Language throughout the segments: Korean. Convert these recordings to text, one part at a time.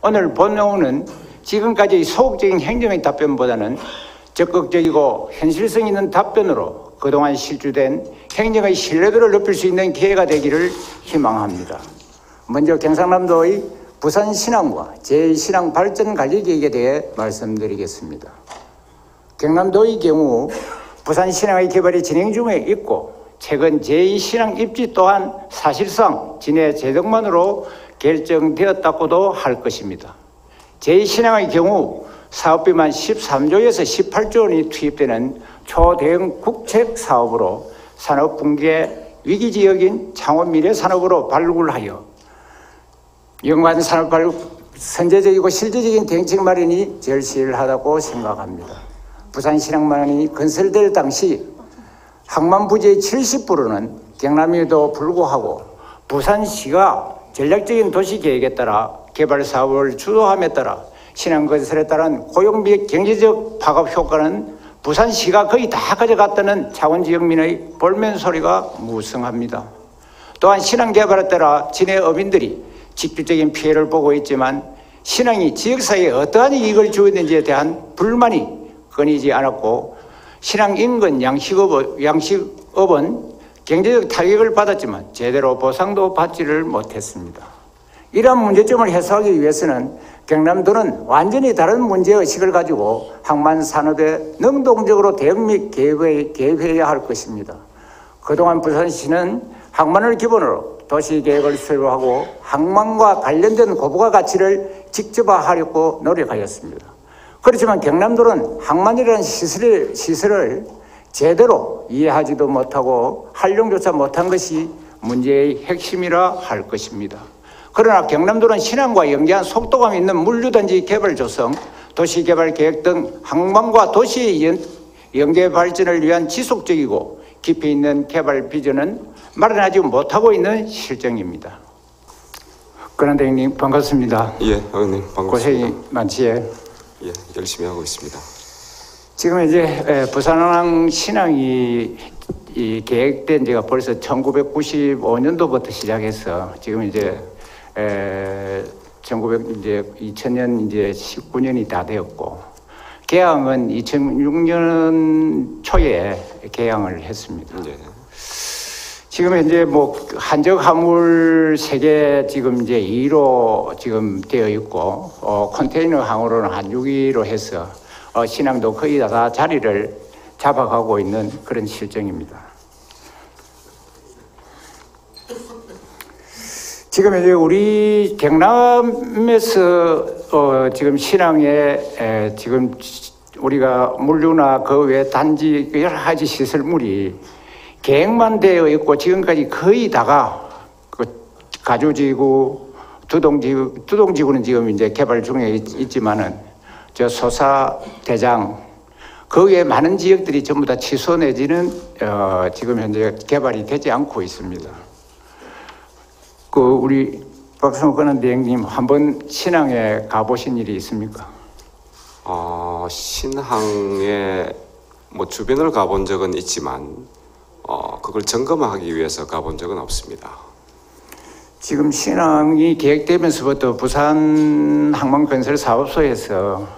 오늘 본회의는 지금까지 소극적인 행정의 답변보다는 적극적이고 현실성 있는 답변으로 그동안 실주된 행정의 신뢰도를 높일 수 있는 기회가 되기를 희망합니다. 먼저 경상남도의 부산신항과 제2신항 발전 관리계획에 대해 말씀드리겠습니다. 경남도의 경우 부산신항의 개발이 진행 중에 있고 최근 제2신항 입지 또한 사실상 진해 재정만으로 결정되었다고도 할 것입니다. 제2신항의 경우 사업비만 13조에서 18조 원이 투입되는 초대형 국책 사업으로 산업 붕괴 위기지역인 창원 미래산업으로 발굴하여 연관 산업 발굴 선제적이고 실질적인 대책 마련이 절실하다고 생각합니다. 부산신항만이 건설될 당시 항만 부지의 70%는 경남임에도 불구하고 부산시가 전략적인 도시계획에 따라 개발 사업을 주도함에 따라 신항 건설에 따른 고용 및 경제적 파급 효과는 부산시가 거의 다 가져갔다는 창원 지역민의 볼멘 소리가 무성합니다. 또한 신항 개발에 따라 진해 어민들이 직접적인 피해를 보고 있지만 신항이 지역사회에 어떠한 이익을 주었는지에 대한 불만이 끊이지 않았고 신항 인근 양식업은 경제적 타격을 받았지만 제대로 보상도 받지를 못했습니다. 이러한 문제점을 해소하기 위해서는 경남도는 완전히 다른 문제의식을 가지고 항만 산업에 능동적으로 대응 및 개입해야 할 것입니다. 그동안 부산시는 항만을 기본으로 도시계획을 수립하고 항만과 관련된 고부가 가치를 직접화하려고 노력하였습니다. 그렇지만 경남도는 항만이라는 시설을 제대로 이해하지도 못하고 활용조차 못한 것이 문제의 핵심이라 할 것입니다. 그러나 경남도는 신항과 연계한 속도감 있는 물류단지 개발 조성, 도시개발 계획 등 항만과 도시의 연계 발전을 위한 지속적이고 깊이 있는 개발 비전은 마련하지 못하고 있는 실정입니다. 권한대행님 반갑습니다. 예, 의원님 반갑습니다. 고생이 많지요. 예, 열심히 하고 있습니다. 지금 이제 부산항 신항이 계획된 지가 벌써 1995년도부터 시작해서 지금 이제 2000년 이제 19년이 다 되었고 개항은 2006년 초에 개항을 했습니다. 예. 지금 이제 뭐 한적 화물 세계 지금 이제 2로 지금 되어 있고 컨테이너 항으로는 한 6위로 해서 신항도 거의 다 자리를 잡아가고 있는 그런 실정입니다. 지금 이제 우리 경남에서 지금 신항에 지금 우리가 물류나 그 외 단지 여러 가지 시설물이 계획만 되어 있고 지금까지 거의 다가 그 가주지구, 두동지구는 지금 이제 개발 중에 있지만은 저 소사, 대장 그 외에 많은 지역들이 전부 다 취소 내지는 지금 현재 개발이 되지 않고 있습니다. 그 우리 박성호 권한대행님 한번 신항에 가보신 일이 있습니까? 신항에 뭐 주변을 가본 적은 있지만 그걸 점검하기 위해서 가본 적은 없습니다. 지금 신항이 계획되면서부터 부산 항만건설사업소에서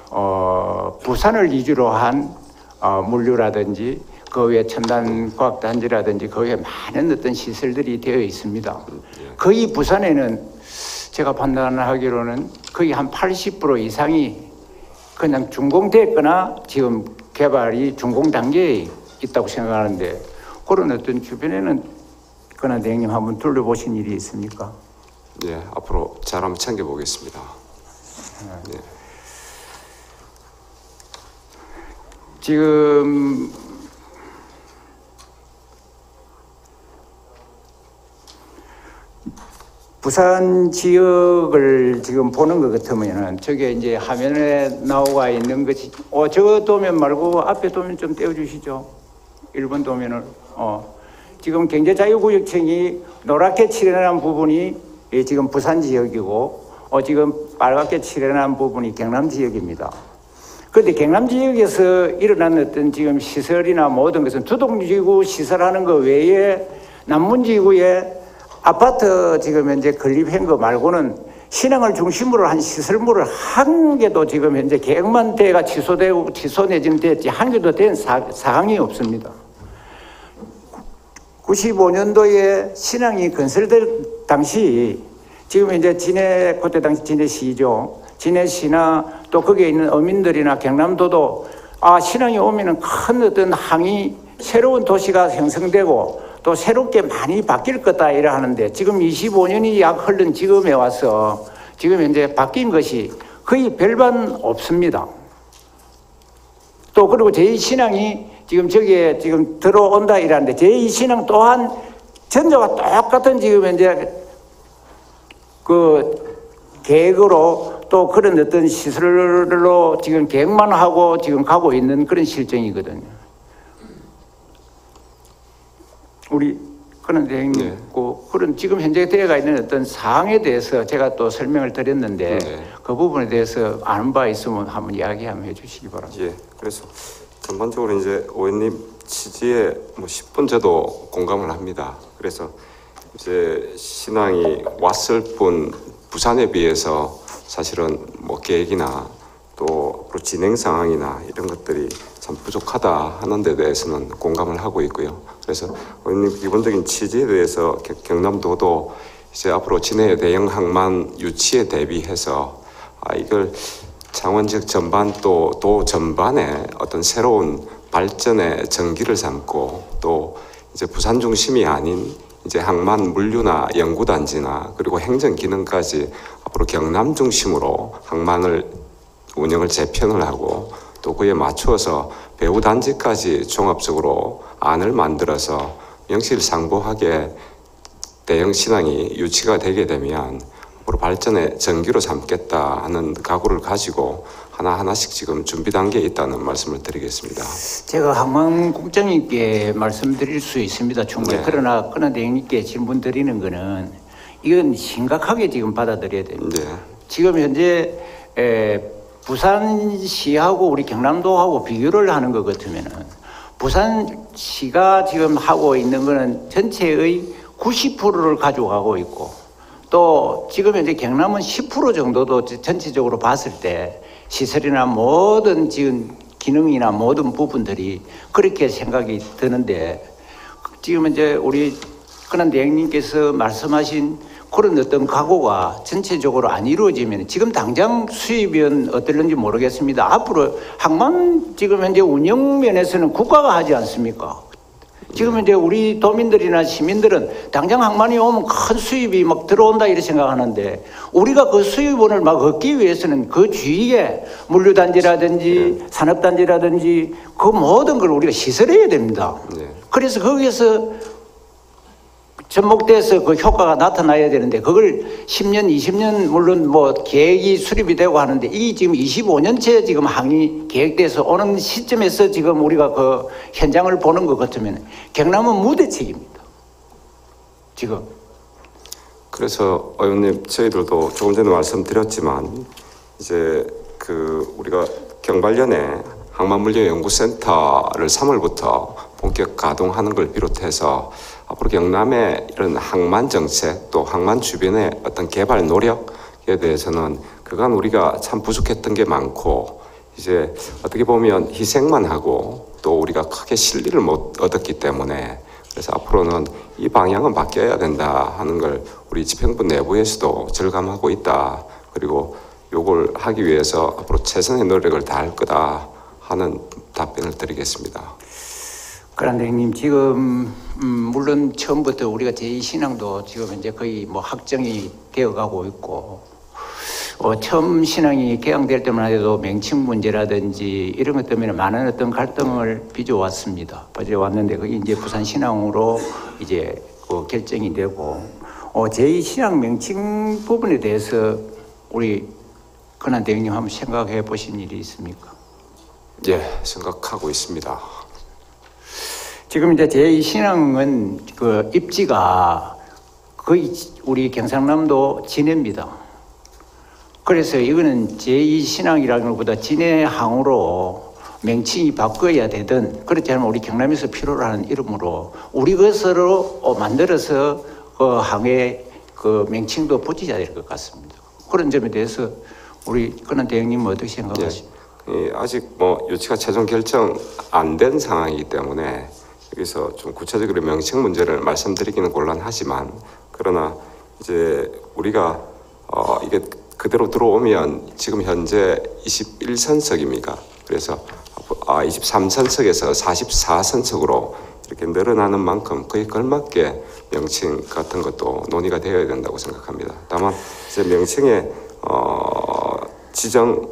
부산을 위주로 한 물류라든지 그 외 첨단과학단지라든지 그 외 많은 어떤 시설들이 되어 있습니다. 거의 부산에는 제가 판단하기로는 거의 한 80% 이상이 그냥 준공됐거나 지금 개발이 준공 단계에 있다고 생각하는데 그런 어떤 주변에는 권한대행님 한번 둘러보신 일이 있습니까? 예, 앞으로 잘 한번 챙겨보겠습니다. 예. 지금 부산 지역을 지금 보는 것 같으면은 저게 이제 화면에 나와 있는 것이 저 도면 말고 앞에 도면 좀 떼어주시죠. 1번 도면을 지금 경제자유구역층이 노랗게 칠해놓은 부분이 지금 부산 지역이고 지금 빨갛게 칠해놓은 부분이 경남 지역입니다. 그런데 경남 지역에서 일어난 어떤 지금 시설이나 모든 것은 두동지구 시설하는 것 외에 남문지구에 아파트 지금 현재 건립한 거 말고는 신앙을 중심으로 한 시설물을 한 개도 지금 현재 계획만 돼가 취소되고 취소 내지는 됐지 한 개도 된 사항이 없습니다. 95년도에 신앙이 건설될 당시 지금 이제 그때 당시 진해시죠. 진해시나 또 거기에 있는 어민들이나 경남도도 신앙이 오면은 큰 어떤 새로운 도시가 형성되고 또 새롭게 많이 바뀔 거다 이래 하는데 지금 25년이 약 흐른 지금에 와서 지금 현재 바뀐 것이 거의 별반 없습니다. 또 그리고 제2신앙이 지금 저기에 지금 들어온다 이러는데 제2신앙 또한 전자와 똑같은 지금 현재 그 계획으로 또 그런 어떤 시설로 지금 계획만 하고 지금 가고 있는 그런 실정이거든요. 우리 그런 대행님 그런 지금 현재 되어가 있는 어떤 사항에 대해서 제가 또 설명을 드렸는데 그 부분에 대해서 아는 바 있으면 한번 이야기 한번 해주시기 바랍니다. 예, 그래서 전반적으로 이제 의원님 취지에 뭐 10분 저도 공감을 합니다. 그래서 이제 신앙이 왔을 뿐 부산에 비해서 사실은 뭐 계획이나 또 앞으로 진행 상황이나 이런 것들이 참 부족하다 하는 데 대해서는 공감을 하고 있고요. 그래서 의원님 기본적인 취지에 대해서 경남도도 이제 앞으로 진해의 대형 항만 유치에 대비해서 이걸 창원 지역 전반 또 도 전반에 어떤 새로운 발전의 전기를 삼고 또 이제 부산 중심이 아닌 이제 항만 물류나 연구단지나 그리고 행정 기능까지 앞으로 경남 중심으로 항만을 운영을 재편을 하고 또 그에 맞추어서 배후단지까지 종합적으로 안을 만들어서 명실상부하게 대형 신항이 유치가 되게 되면 앞으로 발전의 전기로 삼겠다 하는 각오를 가지고 하나하나씩 지금 준비 단계에 있다는 말씀을 드리겠습니다. 제가 항만국장님께 말씀드릴 수 있습니다. 충분히. 그러나 대행님께 질문 드리는 거는 이건 심각하게 지금 받아들여야 됩니다. 지금 현재 부산시하고 우리 경남도하고 비교를 하는 것 같으면은 부산시가 지금 하고 있는 거는 전체의 90%를 가져가고 있고 또 지금 현재 경남은 10% 정도도 전체적으로 봤을 때 시설이나 모든 지금 기능이나 모든 부분들이 그렇게 생각이 드는데 지금 이제 우리 근한 대행님께서 말씀하신 그런 어떤 각오가 전체적으로 안 이루어지면 지금 당장 수입은 어떨는지 모르겠습니다. 앞으로 항만 지금 현재 운영 면에서는 국가가 하지 않습니까? 지금 이제 우리 도민들이나 시민들은 당장 항만이 오면 큰 수입이 막 들어온다 이렇게 생각하는데 우리가 그 수입원을 막 얻기 위해서는 그 주위에 물류단지라든지 산업단지라든지 그 모든 걸 우리가 시설해야 됩니다. 그래서 거기에서 접목돼서 그 효과가 나타나야 되는데 그걸 10년, 20년 물론 뭐 계획이 수립이 되고 하는데 이 지금 25년째 지금 항이 계획돼서 오는 시점에서 지금 우리가 그 현장을 보는 것 같으면 경남은 무대책입니다. 지금. 그래서 의원님 저희들도 조금 전에 말씀드렸지만 이제 우리가 경발련에 항만물류연구센터를 3월부터 본격 가동하는 걸 비롯해서 앞으로 경남의 이런 항만 정책 또 항만 주변의 어떤 개발 노력에 대해서는 그간 우리가 참 부족했던 게 많고 이제 어떻게 보면 희생만 하고 또 우리가 크게 실리를 못 얻었기 때문에 그래서 앞으로는 이 방향은 바뀌어야 된다 하는 걸 우리 집행부 내부에서도 절감하고 있다. 그리고 요걸 하기 위해서 앞으로 최선의 노력을 다할 거다 하는 답변을 드리겠습니다. 그런데 형님 지금 물론 처음부터 우리가 제2신앙도 지금 이제 거의 뭐 확정이 되어가고 있고 처음 신앙이 개항될 때만 해도 명칭 문제라든지 이런 것 때문에 많은 어떤 갈등을 빚어왔습니다. 빚어왔는데 그게 이제 부산 신앙으로 이제 그 결정이 되고 제2신앙 명칭 부분에 대해서 우리 근한 대행님 한번 생각해 보신 일이 있습니까? 예, 생각하고 있습니다. 지금 이제 제2신앙은 그 입지가 거의 우리 경상남도 진해입니다. 그래서 이거는 제2신앙이라는 것보다 진해항으로 명칭이 바꿔야 되든 그렇지 않으면 우리 경남에서 필요로 하는 이름으로 우리 것으로 만들어서 항해 그 명칭도 붙이자 될 것 같습니다. 그런 점에 대해서 우리 권한 대행님은 어떻게 생각하십니까? 예, 아직 뭐 유치가 최종 결정 안 된 상황이기 때문에 여기서 좀 구체적으로 명칭 문제를 말씀드리기는 곤란하지만, 그러나 이제 우리가 이게 그대로 들어오면 지금 현재 21선석입니다. 그래서 23선석에서 44선석으로 이렇게 늘어나는 만큼 그에 걸맞게 명칭 같은 것도 논의가 되어야 된다고 생각합니다. 다만 이제 명칭의 지정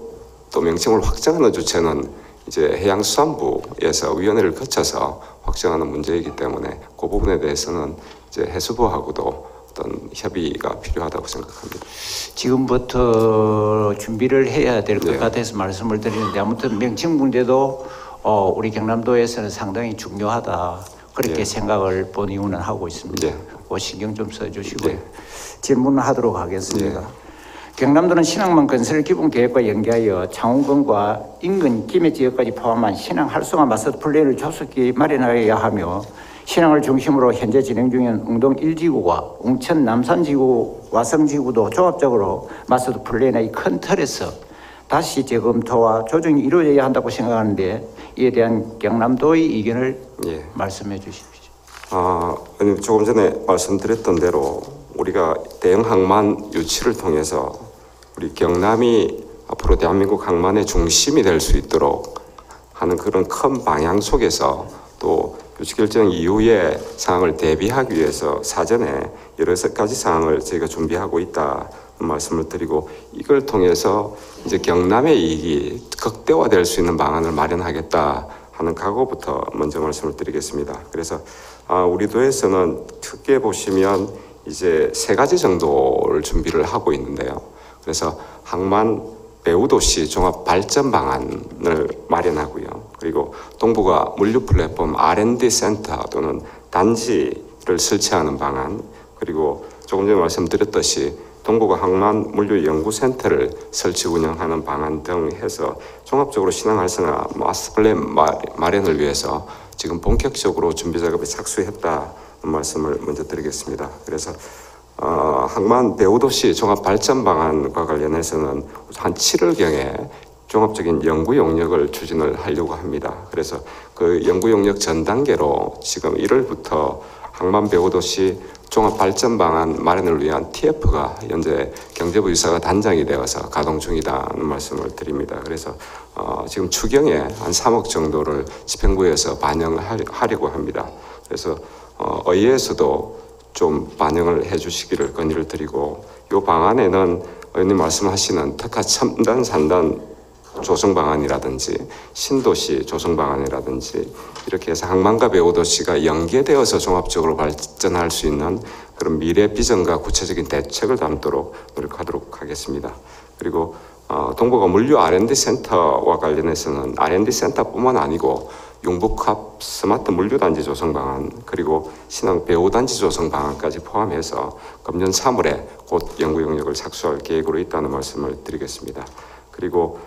또 명칭을 확정하는 주체는 이제 해양수산부에서 위원회를 거쳐서 확정하는 문제이기 때문에 그 부분에 대해서는 이제 해수부하고도 어떤 협의가 필요하다고 생각합니다. 지금부터 준비를 해야 될 것 네. 같아서 말씀을 드리는데, 아무튼 명칭 문제도 우리 경남도에서는 상당히 중요하다, 그렇게 네. 생각을 본 이유는 하고 있습니다. 네. 그 신경 좀 써주시고요. 네. 질문을 하도록 하겠습니다. 네. 경남도는 신항만 건설 기본 계획과 연계하여 창원군과 인근 김해 지역까지 포함한 신항 활성화 마스터 플랜을 조속히 마련하여야 하며, 신항을 중심으로 현재 진행 중인 웅동 1지구와 웅천 남산지구, 와성지구도 종합적으로 마스터 플랜의 큰 틀에서 다시 재검토와 조정이 이루어져야 한다고 생각하는데, 이에 대한 경남도의 의견을 예. 말씀해 주십시오. 의원님, 조금 전에 말씀드렸던 대로 우리가 대형 항만 유치를 통해서 우리 경남이 앞으로 대한민국 항만의 중심이 될 수 있도록 하는 그런 큰 방향 속에서, 또 유치 결정 이후의 상황을 대비하기 위해서 사전에 여러 가지 사항을 저희가 준비하고 있다는 말씀을 드리고, 이걸 통해서 이제 경남의 이익이 극대화될 수 있는 방안을 마련하겠다 하는 각오부터 먼저 말씀을 드리겠습니다. 그래서 우리 도에서는 크게 보시면 이제 3가지 정도를 준비를 하고 있는데요. 그래서 항만 배후도시 종합 발전 방안을 마련하고요. 그리고 동부가 물류 플랫폼 R&D 센터 또는 단지를 설치하는 방안, 그리고 조금 전에 말씀드렸듯이 동부가 항만 물류 연구센터를 설치 운영하는 방안 등 해서 종합적으로 신항 활성화 마스터 플랜 마련을 위해서 지금 본격적으로 준비 작업에 착수했다는 말씀을 먼저 드리겠습니다. 그래서 항만 배후도시 종합 발전 방안과 관련해서는 한 7월경에 종합적인 연구 용역을 추진을 하려고 합니다. 그래서 그 연구 용역 전 단계로 지금 1월부터 항만 배후도시 종합 발전 방안 마련을 위한 TF가 현재 경제부 유사가 단장이 되어서 가동 중이다는 말씀을 드립니다. 그래서 지금 추경에 한 3억 정도를 집행부에서 반영을 하려고 합니다. 그래서 의회에서도 좀 반영을 해주시기를 건의를 드리고, 이 방안에는 의원님 말씀하시는 특화 첨단 산단 조성 방안이라든지 신도시 조성 방안이라든지 이렇게 해서 항만과 배후도시가 연계되어서 종합적으로 발전할 수 있는 그런 미래 비전과 구체적인 대책을 담도록 노력하도록 하겠습니다. 그리고 동부가 물류 R&D 센터와 관련해서는 R&D 센터뿐만 아니고 융복합 스마트 물류단지 조성 방안, 그리고 신항 배후단지 조성 방안까지 포함해서 금년 3월에 곧 연구 용역을 착수할 계획으로 있다는 말씀을 드리겠습니다. 그리고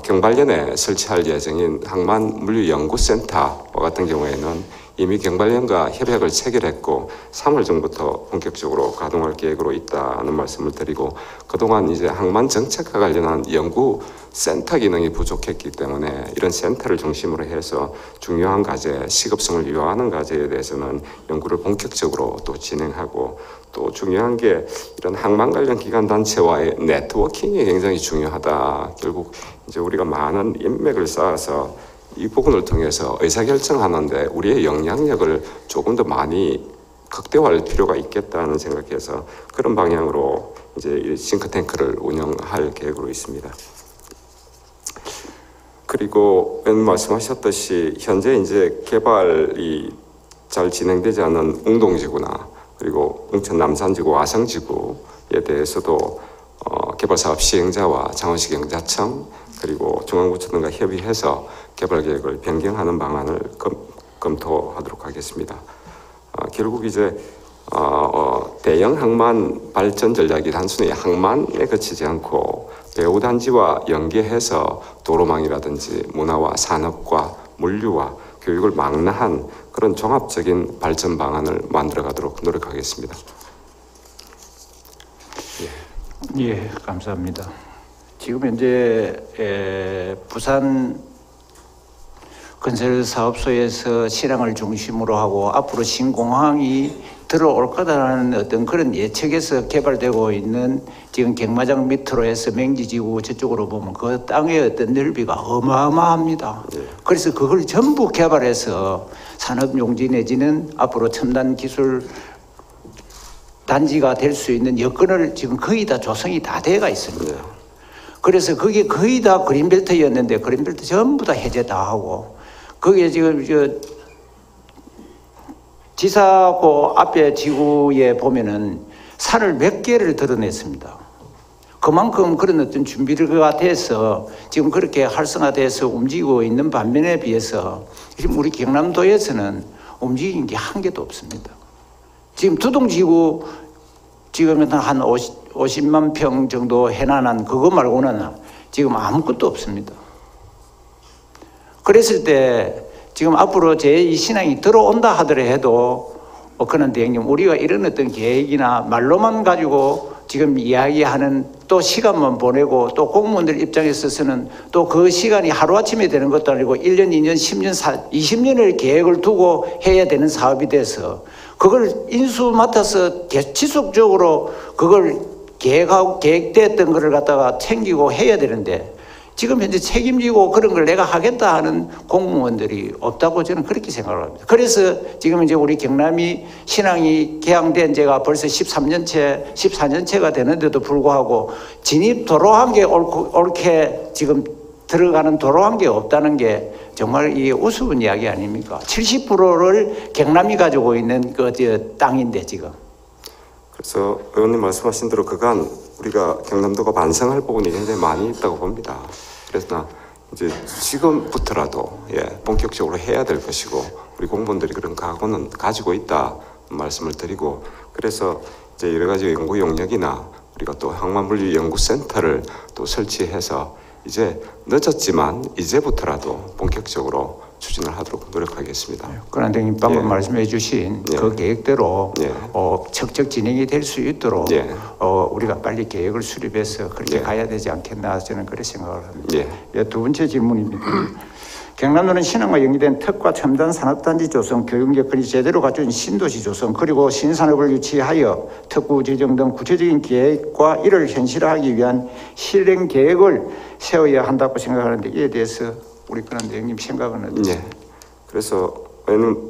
경발련에 설치할 예정인 항만 물류연구센터와 같은 경우에는 이미 경발련과 협약을 체결했고 3월 전부터 본격적으로 가동할 계획으로 있다는 말씀을 드리고, 그동안 이제 항만 정책과 관련한 연구센터 기능이 부족했기 때문에 이런 센터를 중심으로 해서 중요한 과제, 시급성을 요하는 과제에 대해서는 연구를 본격적으로 또 진행하고, 또 중요한 게 이런 항만 관련 기관 단체와의 네트워킹이 굉장히 중요하다. 결국 이제 우리가 많은 인맥을 쌓아서 이 부분을 통해서 의사결정하는데 우리의 영향력을 조금 더 많이 극대화할 필요가 있겠다는 생각해서 그런 방향으로 이제 이 싱크탱크를 운영할 계획으로 있습니다. 그리고 말씀하셨듯이 현재 이제 개발이 잘 진행되지 않은 웅동지구나, 그리고 웅천 남산지구, 와성지구에 대해서도 개발 사업 시행자와 창원시 경자청 그리고 중앙구청 등과 협의해서 개발 계획을 변경하는 방안을 검토하도록 하겠습니다. 결국 이제 대형 항만 발전 전략이 단순히 항만에 그치지 않고 배후단지와 연계해서 도로망이라든지 문화와 산업과 물류와 교육을 망라한 그런 종합적인 발전 방안을 만들어 가도록 노력하겠습니다. 예, 감사합니다. 지금 현재 부산 건설사업소에서 실황을 중심으로 하고 앞으로 신공항이 들어올 거다라는 어떤 그런 예측에서 개발되고 있는 지금 경마장 밑으로 해서 맹지지구 저쪽으로 보면 그 땅의 어떤 넓이가 어마어마합니다. 그래서 그걸 전부 개발해서 산업용지 내지는 앞으로 첨단 기술 단지가 될 수 있는 여건을 지금 거의 다 조성이 다 돼가 있습니다. 그래서 그게 거의 다 그린벨트였는데 그린벨트 전부 다 해제 다 하고 그게 지금 지사고 앞에 지구에 보면은 산을 몇 개를 드러냈습니다. 그만큼 그런 어떤 준비가 돼서 지금 그렇게 활성화돼서 움직이고 있는 반면에 비해서 지금 우리 경남도에서는 움직인 게 한 개도 없습니다. 지금 두동지구 지금 한 50만 평 정도 해놔난 그거 말고는 지금 아무것도 없습니다. 그랬을 때 지금 앞으로 제2 신앙이 들어온다 하더라도 그런데 형님 우리가 이런 어떤 계획이나 말로만 가지고 지금 이야기하는 또 시간만 보내고 또 공무원들 입장에 있어서는 또 그 시간이 하루아침에 되는 것도 아니고 1년, 2년, 10년, 20년을 계획을 두고 해야 되는 사업이 돼서 그걸 인수 맡아서 지속적으로 그걸 계획됐던 것을 갖다가 챙기고 해야 되는데 지금 현재 책임지고 그런 걸 내가 하겠다 하는 공무원들이 없다고 저는 그렇게 생각을 합니다. 그래서 지금 이제 우리 경남이 신항이 개항된 지가 벌써 14년째가 되는데도 불구하고 진입 도로 한 개 옳게 지금 들어가는 도로 한 개 없다는 게 정말 이게 우스운 이야기 아닙니까? 70%를 경남이 가지고 있는 그 땅인데 지금. 그래서 의원님 말씀하신 대로 그간 우리가 경남도가 반성할 부분이 굉장히 많이 있다고 봅니다. 그래서 이제 지금부터라도 본격적으로 해야 될 것이고 우리 공무원들이 그런 각오는 가지고 있다 말씀을 드리고 그래서 이제 여러 가지 연구 용역이나 우리가 또 항만물류 연구센터를 또 설치해서 이제 늦었지만 이제부터라도 본격적으로 추진을 하도록 노력하겠습니다. 그런데 방금 말씀해 주신 그 계획대로 적적 진행이 될 수 있도록 우리가 빨리 계획을 수립해서 그렇게 가야 되지 않겠나 저는 그렇게 생각을 합니다. 두 번째 질문입니다. 경남도는 신항과 연계된 특화 첨단 산업단지 조성, 교육 여건이 제대로 갖춘 신도시 조성, 그리고 신산업을 유치하여 특구 지정 등 구체적인 계획과 이를 현실화하기 위한 실행 계획을 세워야 한다고 생각하는데 이에 대해서 우리 그런데 형님 생각은 어떠세요? 그래서 왜냐면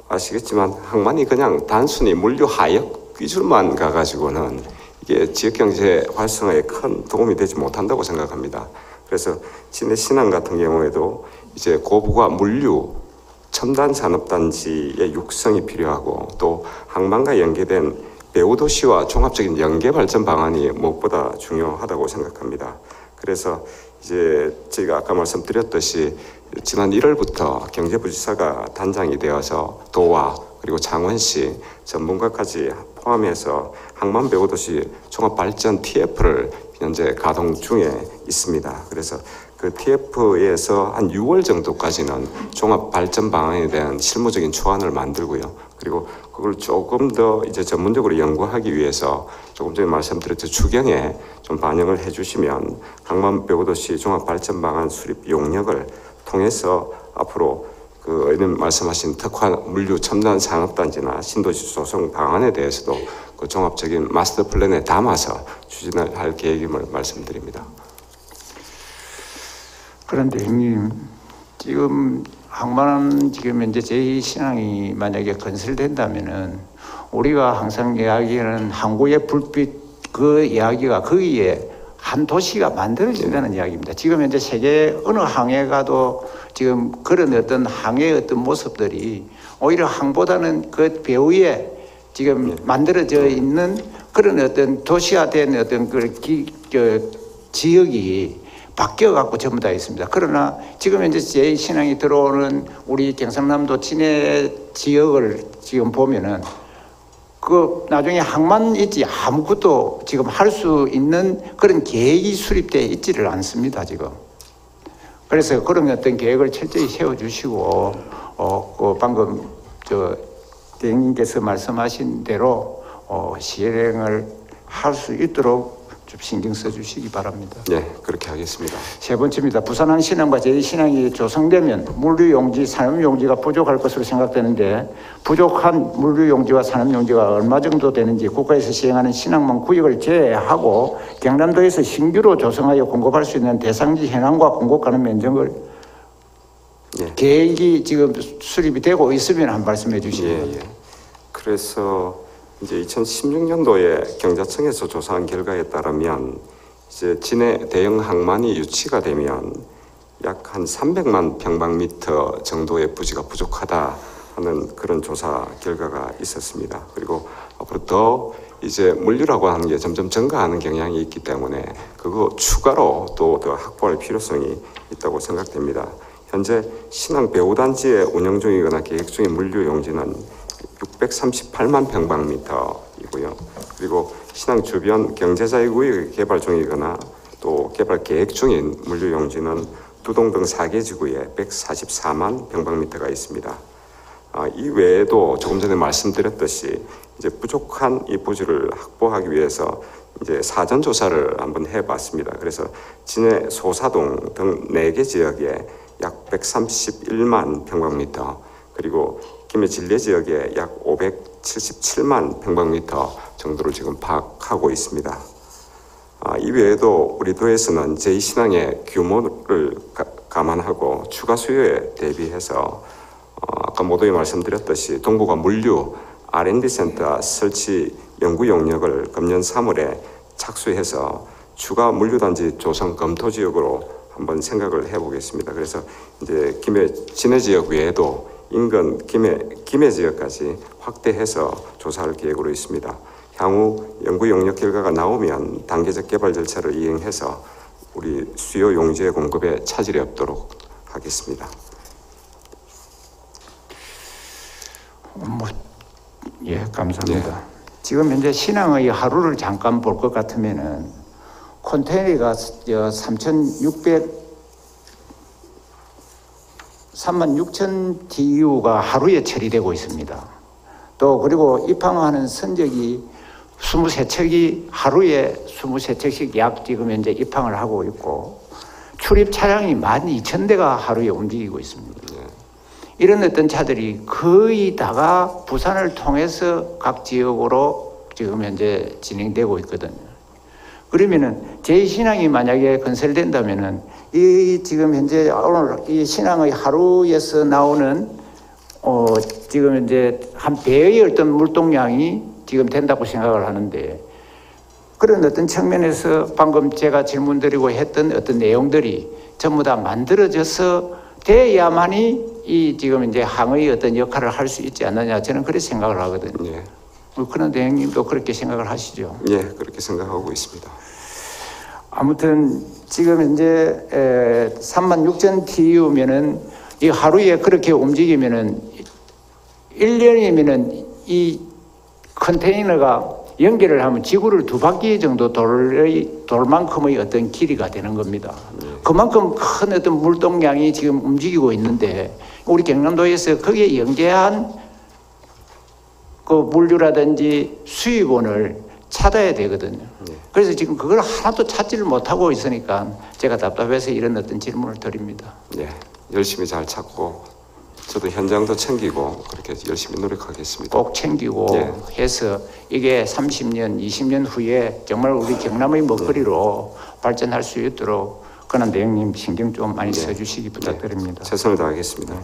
아시겠지만 항만이 그냥 단순히 물류 하역 기술만 가가지고는 이게 지역 경제 활성화에 큰 도움이 되지 못한다고 생각합니다. 그래서 진해 신항 같은 경우에도 이제 고부가 물류 첨단 산업단지의 육성이 필요하고 또 항만과 연계된 배후도시와 종합적인 연계 발전 방안이 무엇보다 중요하다고 생각합니다. 그래서 이제 저희가 아까 말씀드렸듯이 지난 1월부터 경제부지사가 단장이 되어서 도와 그리고 창원시 전문가까지 포함해서 항만 배후도시 종합발전 TF를 현재 가동 중에 있습니다. 그래서 그 TF에서 한 6월 정도까지는 종합발전 방안에 대한 실무적인 초안을 만들고요. 그리고 그걸 조금 더 이제 전문적으로 연구하기 위해서 조금 전에 말씀드렸듯이 추경에 좀 반영을 해주시면 항만 배후도시 종합발전 방안 수립 용역을 통해서 앞으로 그 의원님 말씀하신 특화 물류 첨단 산업단지나 신도시 조성 방안에 대해서도 그 종합적인 마스터 플랜에 담아서 추진을 할 계획임을 말씀드립니다. 그런데 형님 지금 항만 지금 현재 제2신항이 만약에 건설된다면은 우리가 항상 이야기하는 항구의 불빛 그 이야기가 거기에 한 도시가 만들어진다는 이야기입니다. 지금 현재 세계 어느 항에 가도 지금 그런 어떤 항의 어떤 모습들이 오히려 항보다는 그 배후에 지금 만들어져 있는 그런 어떤 도시화된 어떤 그 지역이 바뀌어갖고 전부 다 있습니다. 그러나 지금 현재 제2신항이 들어오는 우리 경상남도 진해 지역을 지금 보면은 그 나중에 항만 있지 아무것도 지금 할 수 있는 그런 계획이 수립되어 있지를 않습니다, 지금. 그래서 그런 어떤 계획을 철저히 세워주시고, 그 방금 대행님께서 말씀하신 대로 실행을 할 수 있도록 좀 신경 써주시기 바랍니다. 네, 그렇게 하겠습니다. 세 번째입니다. 부산항 신항과 제2신항이 조성되면 물류용지, 산업용지가 부족할 것으로 생각되는데 부족한 물류용지와 산업용지가 얼마 정도 되는지 국가에서 시행하는 신항만 구역을 제외하고 경남도에서 신규로 조성하여 공급할 수 있는 대상지 현황과 공급 가능 면적을 예. 계획이 지금 수립이 되고 있으면 한 말씀해 주시기 바랍니다. 예. 그래서 이제 2016년도에 경자청에서 조사한 결과에 따르면 이제 진해 대형 항만이 유치가 되면 약 한 300만 평방미터 정도의 부지가 부족하다 하는 그런 조사 결과가 있었습니다. 그리고 앞으로 더 이제 물류라고 하는 게 점점 증가하는 경향이 있기 때문에 그거 추가로 또 더 확보할 필요성이 있다고 생각됩니다. 현재 신항 배후단지에 운영 중이거나 계획 중인 물류 용지는 638만 평방미터이고요. 그리고 신항 주변 경제자유구역 개발 중이거나 또 개발 계획 중인 물류 용지는 두동 등 4개 지구에 144만 평방미터가 있습니다. 이 외에도 조금 전에 말씀드렸듯이 이제 부족한 이 부지를 확보하기 위해서 이제 사전 조사를 한번 해봤습니다. 그래서 진해 소사동 등 4개 지역에 약 131만 평방미터, 그리고 김해 진례 지역에 약 577만 평방미터 정도를 지금 파악하고 있습니다. 이 외에도 우리 도에서는 제2신항의 규모를 감안하고 추가 수요에 대비해서 아까 모두에 말씀드렸듯이 동북아 물류 R&D 센터 설치 연구 용역을 금년 3월에 착수해서 추가 물류단지 조성 검토 지역으로 한번 생각을 해보겠습니다. 그래서 이제 김해 진해 지역 외에도 인근 김해 지역까지 확대해서 조사할 계획으로 있습니다. 향후 연구 용역 결과가 나오면 단계적 개발 절차를 이행해서 우리 수요 용지의 공급에 차질이 없도록 하겠습니다. 예, 감사합니다. 지금 현재 신항의 하루를 잠깐 볼 것 같으면은 컨테이너가 36,000 TEU가 하루에 처리되고 있습니다. 또 그리고 입항하는 선적이 23척이 하루에 23척씩 약 지금 현재 입항을 하고 있고 출입 차량이 12,000대가 하루에 움직이고 있습니다. 이런 어떤 차들이 거의 다가 부산을 통해서 각 지역으로 지금 현재 진행되고 있거든요. 그러면은 제2신항이 만약에 건설된다면은 이 지금 현재 오늘 이 신항의 하루에서 나오는 지금 이제 한 배의 어떤 물동량이 지금 된다고 생각을 하는데 그런 어떤 측면에서 방금 제가 질문드리고 했던 어떤 내용들이 전부 다 만들어져서 돼야만이 이 지금 이제 항의 어떤 역할을 할 수 있지 않느냐 저는 그렇게 생각을 하거든요. 예. 그런데 형님도 그렇게 생각을 하시죠? 예, 그렇게 생각하고 있습니다. 아무튼 지금 이제 36,000 TU면은 이 하루에 그렇게 움직이면은 1년이면은 이 컨테이너가 연결을 하면 지구를 2바퀴 정도 돌 만큼의 어떤 길이가 되는 겁니다. 그만큼 큰 어떤 물동량이 지금 움직이고 있는데 우리 경남도에서 거기에 연계한 그 물류라든지 수입원을 찾아야 되거든요. 그래서 지금 그걸 하나도 찾지를 못하고 있으니까 제가 답답해서 이런 어떤 질문을 드립니다. 네, 열심히 잘 찾고 저도 현장도 챙기고 그렇게 열심히 노력하겠습니다. 꼭 챙기고 해서 이게 30년, 20년 후에 정말 우리 경남의 먹거리로 발전할 수 있도록 그런 대행님 신경 좀 많이 써주시기 부탁드립니다. 최선을 다하겠습니다.